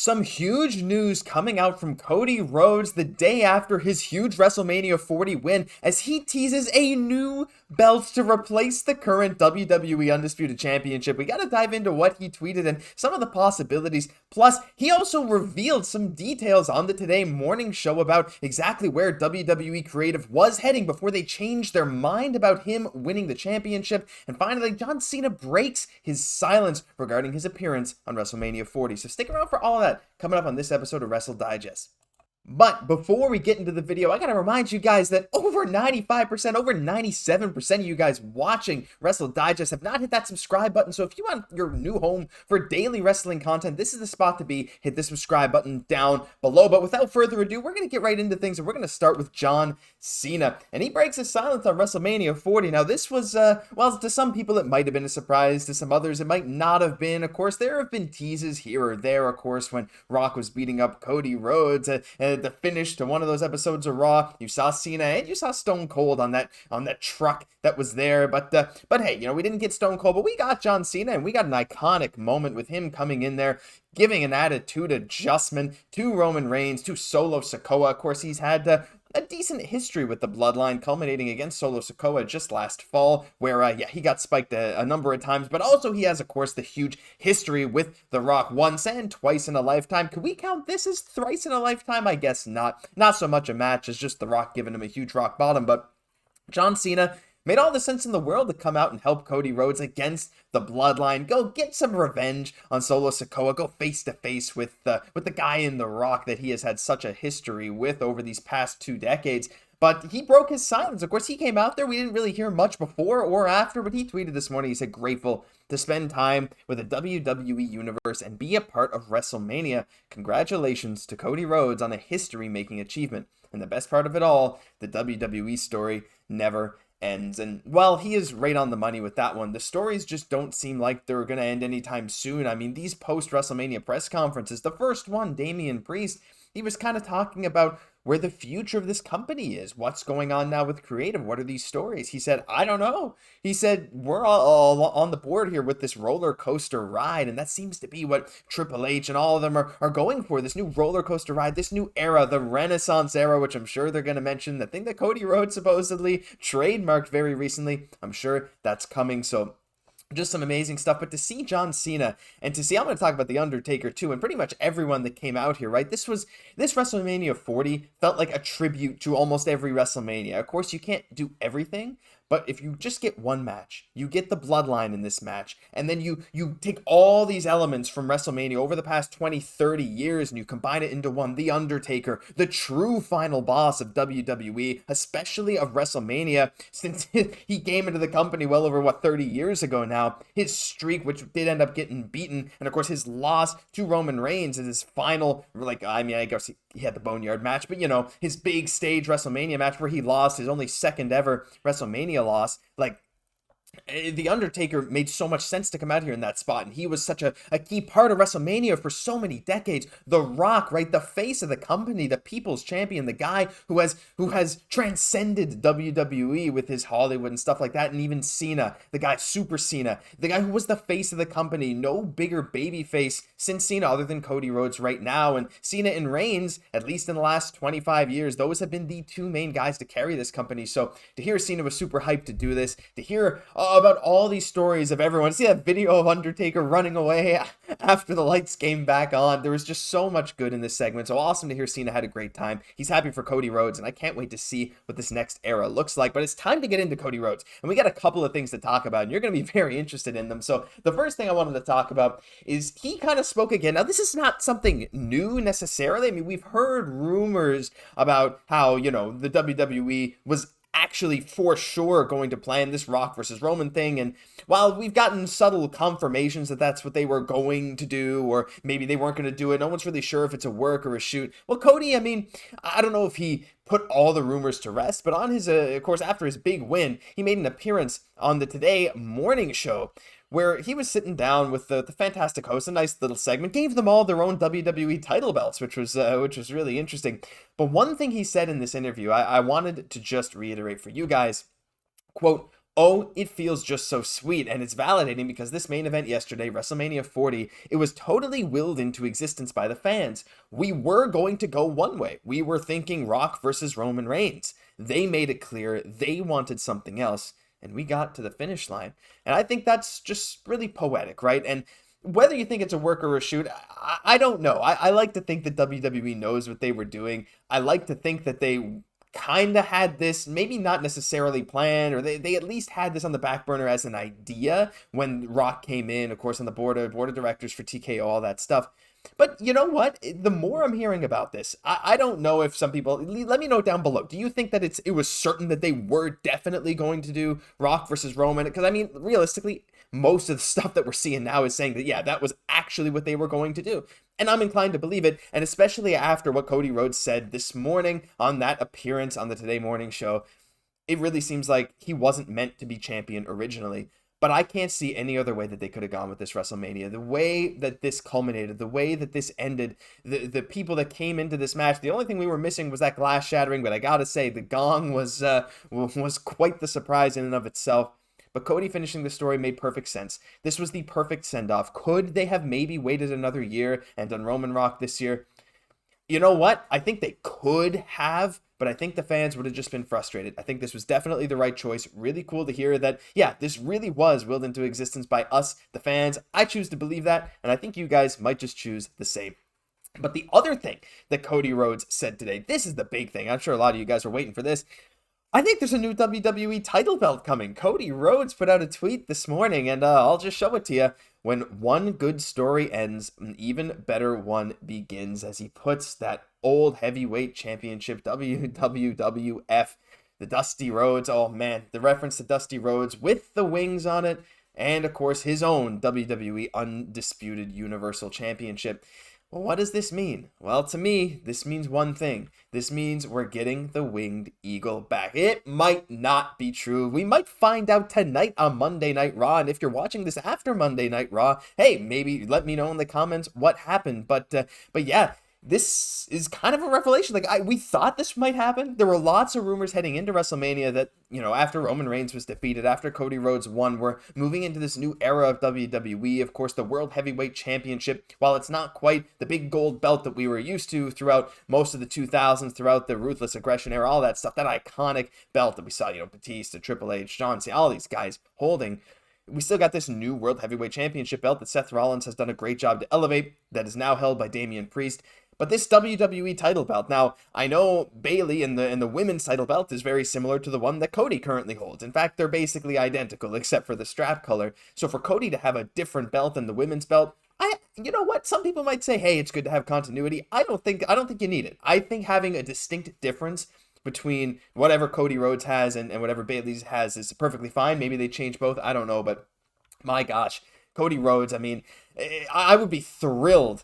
Some huge news coming out from Cody Rhodes the day after his huge WrestleMania 40 win as he teases a new belt to replace the current WWE Undisputed Championship. We gotta dive into what he tweeted and some of the possibilities. Plus, he also revealed some details on the Today Morning Show about exactly where WWE Creative was heading before they changed their mind about him winning the championship. And finally, John Cena breaks his silence regarding his appearance on WrestleMania 40. So stick around for all of that coming up on this episode of Wrestle Digest. But before we get into the video, I gotta remind you guys that over 95%, over 97% of you guys watching Wrestle Digest have not hit that subscribe button. So if you want your new home for daily wrestling content, this is the spot to be. Hit the subscribe button down below. But without further ado, we're gonna get right into things, and we're gonna start with John Cena. And he breaks his silence on WrestleMania 40. Now this was, well, to some people it might have been a surprise. To some others it might not have been. Of course, there have been teases here or there, of course, when Rock was beating up Cody Rhodes. The finish to one of those episodes of Raw, you saw Cena and you saw Stone Cold on that truck that was there. But hey, you know, we didn't get Stone Cold, but we got John Cena, and we got an iconic moment with him coming in there, giving an attitude adjustment to Roman Reigns, to Solo Sikoa. Of course, he's had a decent history with the bloodline, culminating against Solo Sikoa just last fall, where, he got spiked a number of times, but also he has, of course, the huge history with The Rock once and twice in a lifetime. Could we count this as thrice in a lifetime? I guess not. Not so much a match as just The Rock giving him a huge rock bottom, but John Cena made all the sense in the world to come out and help Cody Rhodes against the bloodline. Go get some revenge on Solo Sikoa. Go face to face with the guy in The Rock that he has had such a history with over these past 2 decades. But he broke his silence. Of course, he came out there. We didn't really hear much before or after, but he tweeted this morning. He said, grateful to spend time with the WWE Universe and be a part of WrestleMania. Congratulations to Cody Rhodes on a history-making achievement. And the best part of it all, the WWE story never ends. And while he is right on the money with that one, the stories just don't seem like they're going to end anytime soon. I mean, these post-WrestleMania press conferences, the first one, Damian Priest, he was kind of talking about where the future of this company is. What's going on now with creative? What are these stories? He said, I don't know. He said, we're all on the board here with this roller coaster ride. And that seems to be what Triple H and all of them are going for. This new roller coaster ride, this new era, the Renaissance era, which I'm sure they're going to mention. The thing that Cody Rhodes supposedly trademarked very recently. I'm sure that's coming. So just some amazing stuff. But to see John Cena and to see, I'm going to talk about The Undertaker too, and pretty much everyone that came out here, right? This WrestleMania 40 felt like a tribute to almost every WrestleMania. Of course, you can't do everything, but if you just get one match, you get the bloodline in this match, and then you take all these elements from WrestleMania over the past 20, 30 years, and you combine it into one, The Undertaker, the true final boss of WWE, especially of WrestleMania, since he came into the company well over, 30 years ago now. His streak, which did end up getting beaten, and of course his loss to Roman Reigns is his final, I guess he had the Boneyard match, but his big stage WrestleMania match where he lost, his only second ever WrestleMania loss. The Undertaker made so much sense to come out here in that spot, and he was such a key part of WrestleMania for so many decades. The Rock, right, the face of the company, the people's champion, the guy who has transcended WWE with his Hollywood and stuff like that, and even Cena, the guy, Super Cena, the guy who was the face of the company. No bigger baby face since Cena other than Cody Rhodes right now, and Cena and Reigns, at least in the last 25 years, those have been the two main guys to carry this company. So to hear Cena was super hyped to do this, to hear about all these stories of everyone. See that video of Undertaker running away after the lights came back on. There was just so much good in this segment. So awesome to hear Cena had a great time. He's happy for Cody Rhodes, and I can't wait to see what this next era looks like. But it's time to get into Cody Rhodes, and we got a couple of things to talk about, and you're going to be very interested in them. So the first thing I wanted to talk about is he kind of spoke again. Now, this is not something new necessarily. I mean, we've heard rumors about how, the WWE was actually for sure going to plan this Rock versus Roman thing, and while we've gotten subtle confirmations that that's what they were going to do, or maybe they weren't going to do it, no one's really sure if it's a work or a shoot. Well, Cody, I mean, I don't know if he put all the rumors to rest, but on his, of course, after his big win, he made an appearance on the Today Morning Show, where he was sitting down with the fantastic host, a nice little segment, gave them all their own WWE title belts, which was really interesting. But one thing he said in this interview, I wanted to just reiterate for you guys, quote, Oh, it feels just so sweet, and it's validating because this main event yesterday, WrestleMania 40, it was totally willed into existence by the fans. We were going to go one way. We were thinking Rock versus Roman Reigns. They made it clear they wanted something else, and we got to the finish line. And I think that's just really poetic, right? And whether you think it's a work or a shoot, I don't know. I like to think that WWE knows what they were doing. I like to think that they kind of had this, maybe not necessarily planned, or they at least had this on the back burner as an idea when Rock came in, of course, on the board of directors for TKO, all that stuff. But you know what? The more I'm hearing about this, I don't know if some people, let me know down below. Do you think that it was certain that they were definitely going to do Rock versus Roman? Because I mean, realistically, most of the stuff that we're seeing now is saying that, yeah, that was actually what they were going to do. And I'm inclined to believe it, and especially after what Cody Rhodes said this morning on that appearance on the Today Morning Show, it really seems like he wasn't meant to be champion originally. But I can't see any other way that they could have gone with this WrestleMania. The way that this culminated, the way that this ended, the people that came into this match, the only thing we were missing was that glass shattering, but I gotta say, the gong was quite the surprise in and of itself. But Cody finishing the story made perfect sense. This was the perfect send-off. Could they have maybe waited another year and done Roman Rock this year? You know what? I think they could have, but I think the fans would have just been frustrated. I think this was definitely the right choice. Really cool to hear that, yeah, this really was willed into existence by us, the fans. I choose to believe that, and I think you guys might just choose the same. But the other thing that Cody Rhodes said today, this is the big thing. I'm sure a lot of you guys were waiting for this. I think there's a new WWE title belt coming. Cody Rhodes put out a tweet this morning, and I'll just show it to you. When one good story ends, an even better one begins, as he puts that old heavyweight championship, WWF, the Dusty Rhodes. Oh man, the reference to Dusty Rhodes with the wings on it, and of course his own WWE Undisputed Universal Championship. Well, what does this mean? Well, to me, this means one thing. This means we're getting the Winged Eagle back. It might not be true. We might find out tonight on Monday Night Raw. And if you're watching this after Monday Night Raw, hey, maybe let me know in the comments what happened. But yeah, this is kind of a revelation. Like, we thought this might happen. There were lots of rumors heading into WrestleMania that, you know, after Roman Reigns was defeated, after Cody Rhodes won, we're moving into this new era of WWE. Of course, the World Heavyweight Championship, while it's not quite the big gold belt that we were used to throughout most of the 2000s, throughout the Ruthless Aggression era, all that stuff, that iconic belt that we saw, you know, Batista, Triple H, John Cena, all these guys holding. We still got this new World Heavyweight Championship belt that Seth Rollins has done a great job to elevate, that is now held by Damian Priest. But this WWE title belt, now, I know Bayley and the women's title belt is very similar to the one that Cody currently holds. In fact, they're basically identical, except for the strap color. So for Cody to have a different belt than the women's belt, you know what? Some people might say, hey, it's good to have continuity. I don't think you need it. I think having a distinct difference between whatever Cody Rhodes has and whatever Bayley's has is perfectly fine. Maybe they change both. I don't know, but my gosh, Cody Rhodes, I mean, I would be thrilled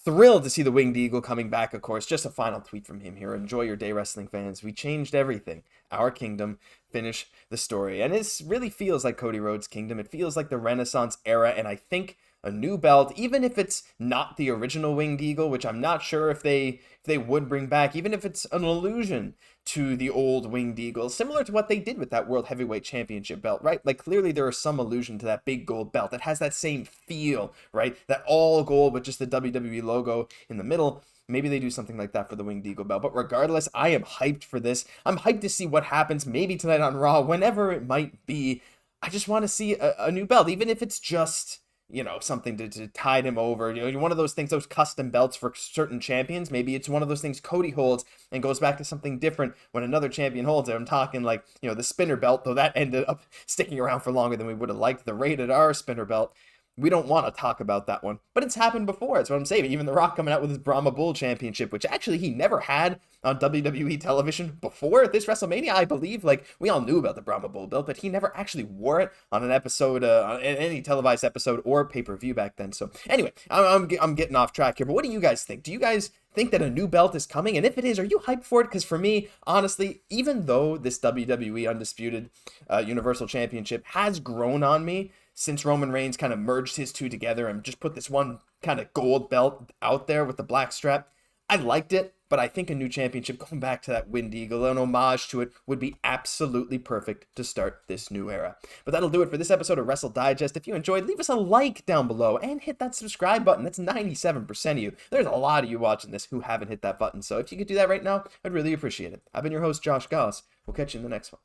to see the Winged Eagle coming back, of course. Just a final tweet from him here. Enjoy your day, wrestling fans. We changed everything. Our kingdom. Finish the story. And it really feels like Cody Rhodes' kingdom. It feels like the Renaissance era, and I think a new belt, even if it's not the original Winged Eagle, which I'm not sure if they would bring back, even if it's an allusion to the old Winged Eagle, similar to what they did with that World Heavyweight Championship belt, right? Like, clearly there is some allusion to that big gold belt that has that same feel, right? That all gold with just the WWE logo in the middle. Maybe they do something like that for the Winged Eagle belt. But regardless, I am hyped for this. I'm hyped to see what happens maybe tonight on Raw, whenever it might be. I just want to see a new belt, even if it's just, you know, something to tide him over. You know, one of those things, those custom belts for certain champions. Maybe it's one of those things Cody holds and goes back to something different when another champion holds it. I'm talking like, you know, the spinner belt, though that ended up sticking around for longer than we would have liked. The Rated R spinner belt. We don't want to talk about that one, but it's happened before. That's what I'm saying. Even The Rock coming out with his Brahma Bull Championship, which actually he never had on WWE television before this WrestleMania, I believe. Like, we all knew about the Brahma Bull belt, but he never actually wore it on an episode, on any televised episode or pay-per-view back then. So anyway, I'm getting off track here, but what do you guys think? Do you guys think that a new belt is coming? And if it is, are you hyped for it? Because for me, honestly, even though this WWE Undisputed Universal Championship has grown on me since Roman Reigns kind of merged his two together and just put this one kind of gold belt out there with the black strap, I liked it. but I think a new championship going back to that Wind Eagle, an homage to it, would be absolutely perfect to start this new era. But that'll do it for this episode of Wrestle Digest. If you enjoyed, leave us a like down below and hit that subscribe button. That's 97% of you. There's a lot of you watching this who haven't hit that button, so if you could do that right now, I'd really appreciate it. I've been your host, Josh Gosse. We'll catch you in the next one.